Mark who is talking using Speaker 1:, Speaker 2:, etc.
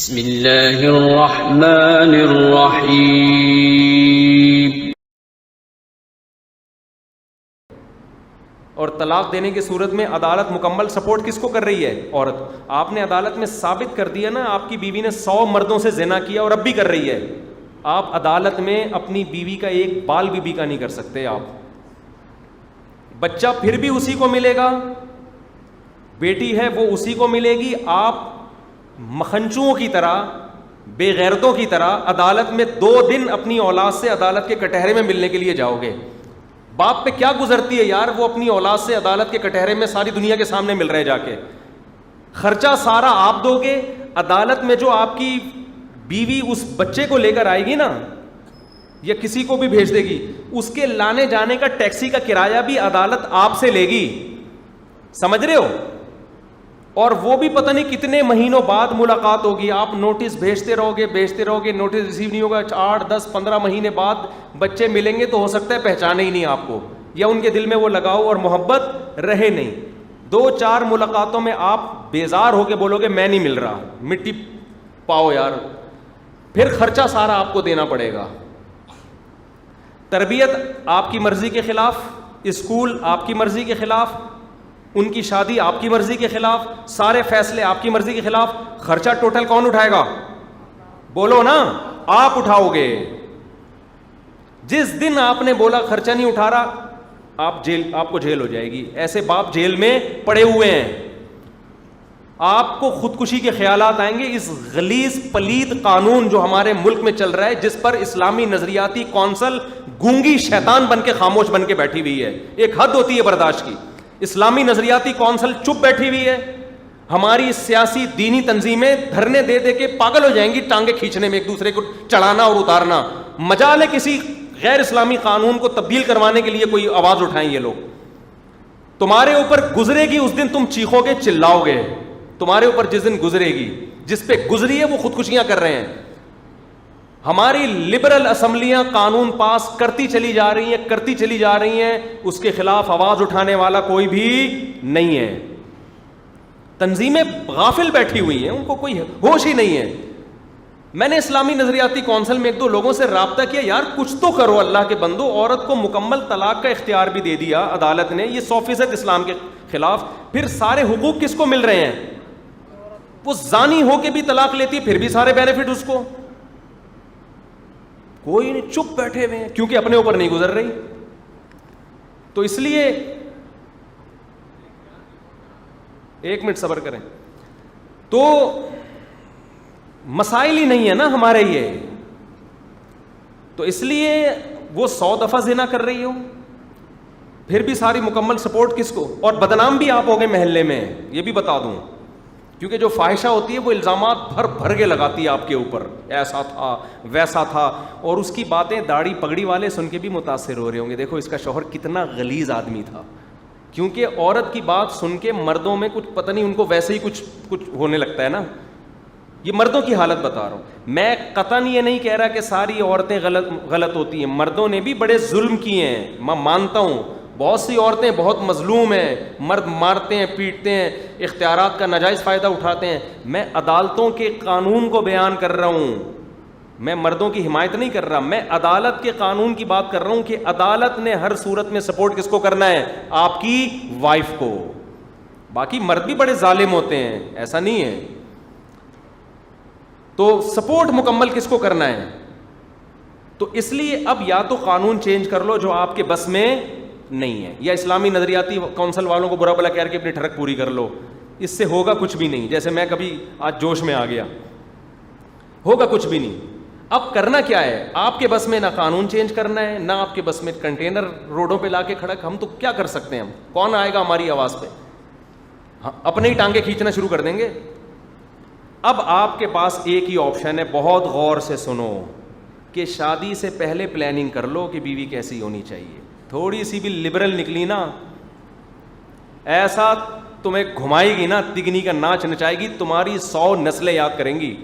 Speaker 1: بسم اللہ الرحمن الرحیم۔
Speaker 2: اور طلاق دینے کی صورت میں عدالت مکمل سپورٹ کس کو کر رہی ہے؟ عورت۔ آپ نے عدالت میں ثابت کر دیا نا آپ کی بیوی نے 100 مردوں سے زنا کیا اور اب بھی کر رہی ہے، آپ عدالت میں اپنی بیوی کا ایک بال بھی بیکا نہیں کر سکتے۔ آپ بچہ پھر بھی اسی کو ملے گا، بیٹی ہے وہ اسی کو ملے گی۔ آپ مکھنچوؤں کی طرح، بے غیرتوں کی طرح عدالت میں 2 دن اپنی اولاد سے عدالت کے کٹہرے میں ملنے کے لیے جاؤ گے۔ باپ پہ کیا گزرتی ہے یار، وہ اپنی اولاد سے عدالت کے کٹہرے میں ساری دنیا کے سامنے مل رہے، جا کے خرچہ سارا آپ دو گے۔ عدالت میں جو آپ کی بیوی اس بچے کو لے کر آئے گی نا، یا کسی کو بھی بھیج دے گی، اس کے لانے جانے کا ٹیکسی کا کرایہ بھی عدالت آپ سے لے گی، سمجھ رہے ہو؟ اور وہ بھی پتہ نہیں کتنے مہینوں بعد ملاقات ہوگی، آپ نوٹس بھیجتے رہو گے، نوٹس ریسیو نہیں ہوگا، 8 10 15 مہینے بعد بچے ملیں گے تو ہو سکتا ہے پہچانے ہی نہیں آپ کو، یا ان کے دل میں وہ لگاؤ اور محبت رہے نہیں۔ 2-4 ملاقاتوں میں آپ بیزار ہو کے بولو گے میں نہیں مل رہا، مٹی پاؤ یار، پھر خرچہ سارا آپ کو دینا پڑے گا۔ تربیت آپ کی مرضی کے خلاف، اسکول آپ کی مرضی کے خلاف، ان کی شادی آپ کی مرضی کے خلاف، سارے فیصلے آپ کی مرضی کے خلاف۔ خرچہ ٹوٹل کون اٹھائے گا؟ بولو نا، آپ اٹھاؤ گے۔ جس دن آپ نے بولا خرچہ نہیں اٹھا رہا، آپ کو جیل ہو جائے گی۔ ایسے باپ جیل میں پڑے ہوئے ہیں، آپ کو خودکشی کے خیالات آئیں گے۔ اس غلیظ پلید قانون جو ہمارے ملک میں چل رہا ہے، جس پر اسلامی نظریاتی کونسل گونگی شیطان بن کے خاموش بن کے بیٹھی ہوئی ہے، ایک حد ہوتی ہے برداشت کی۔ اسلامی نظریاتی کونسل چپ بیٹھی ہوئی ہے، ہماری سیاسی دینی تنظیمیں دھرنے دے دے کے پاگل ہو جائیں گی، ٹانگیں کھینچنے میں، ایک دوسرے کو چڑھانا اور اتارنا۔ مجال ہے کسی غیر اسلامی قانون کو تبدیل کروانے کے لیے کوئی آواز اٹھائیں یہ لوگ۔ تمہارے اوپر گزرے گی اس دن تم چیخو گے، چلاؤ گے۔ تمہارے اوپر جس دن گزرے گی، جس پہ گزری ہے وہ خودکشیاں کر رہے ہیں۔ ہماری لبرل اسمبلیاں قانون پاس کرتی چلی جا رہی ہیں، اس کے خلاف آواز اٹھانے والا کوئی بھی نہیں ہے۔ تنظیمیں غافل بیٹھی ہوئی ہیں، ان کو کوئی ہوش ہی نہیں ہے۔ میں نے اسلامی نظریاتی کونسل میں 1-2 لوگوں سے رابطہ کیا، یار کچھ تو کرو اللہ کے بندو۔ عورت کو مکمل طلاق کا اختیار بھی دے دیا عدالت نے، یہ 100% اسلام کے خلاف۔ پھر سارے حقوق کس کو مل رہے ہیں؟ وہ زانی ہو کے بھی طلاق لیتی ہے، پھر بھی سارے بینیفٹ اس کو، کوئی نہیں، چپ بیٹھے ہوئے ہیں، کیونکہ اپنے اوپر نہیں گزر رہی۔ تو اس لیے 1 منٹ صبر کریں، تو مسائل ہی نہیں ہے نا ہمارے یہ۔ تو اس لیے وہ 100 دفعہ زنا کر رہی ہو، پھر بھی ساری مکمل سپورٹ کس کو؟ اور بدنام بھی آپ ہو گئے محلے میں، یہ بھی بتا دوں، کیونکہ جو فاحشہ ہوتی ہے وہ الزامات بھر کے لگاتی ہے آپ کے اوپر، ایسا تھا ویسا تھا، اور اس کی باتیں داڑھی پگڑی والے سن کے بھی متاثر ہو رہے ہوں گے، دیکھو اس کا شوہر کتنا غلیظ آدمی تھا۔ کیونکہ عورت کی بات سن کے مردوں میں کچھ پتہ نہیں، ان کو ویسے ہی کچھ ہونے لگتا ہے نا۔ یہ مردوں کی حالت بتا رہا ہوں میں، قطعاً یہ نہیں کہہ رہا کہ ساری عورتیں غلط ہوتی ہیں، مردوں نے بھی بڑے ظلم کیے ہیں، میں مانتا ہوں۔ بہت سی عورتیں بہت مظلوم ہیں، مرد مارتے ہیں، پیٹتے ہیں، اختیارات کا ناجائز فائدہ اٹھاتے ہیں۔ میں عدالتوں کے قانون کو بیان کر رہا ہوں، میں مردوں کی حمایت نہیں کر رہا، میں عدالت کے قانون کی بات کر رہا ہوں کہ عدالت نے ہر صورت میں سپورٹ کس کو کرنا ہے؟ آپ کی وائف کو۔ باقی مرد بھی بڑے ظالم ہوتے ہیں، ایسا نہیں ہے۔ تو سپورٹ مکمل کس کو کرنا ہے؟ تو اس لیے اب یا تو قانون چینج کر لو جو آپ کے بس میں نہیں ہے، یا اسلامی نظریاتی کونسل والوں کو برا بلا کہہ کے اپنی ٹھڑک پوری کر لو، اس سے ہوگا کچھ بھی نہیں۔ جیسے میں کبھی آج جوش میں آ گیا، ہوگا کچھ بھی نہیں۔ اب کرنا کیا ہے؟ آپ کے بس میں نہ قانون چینج کرنا ہے، نہ آپ کے بس میں کنٹینر روڈوں پہ لا کے کھڑک، ہم تو کیا کر سکتے ہیں؟ ہم کون آئے گا ہماری آواز پہ؟ اپنے ہی ٹانگیں کھینچنا شروع کر دیں گے۔ اب آپ کے پاس ایک ہی آپشن ہے، بہت غور سے سنو، کہ شادی سے پہلے پلاننگ کر لو کہ بیوی کیسی ہونی چاہیے۔ تھوڑی سی بھی لبرل نکلی نا، ایسا تمہیں گھمائے گی نا، تگنی کا ناچ نچائے گی، تمہاری 100 نسلیں یاد کریں گی۔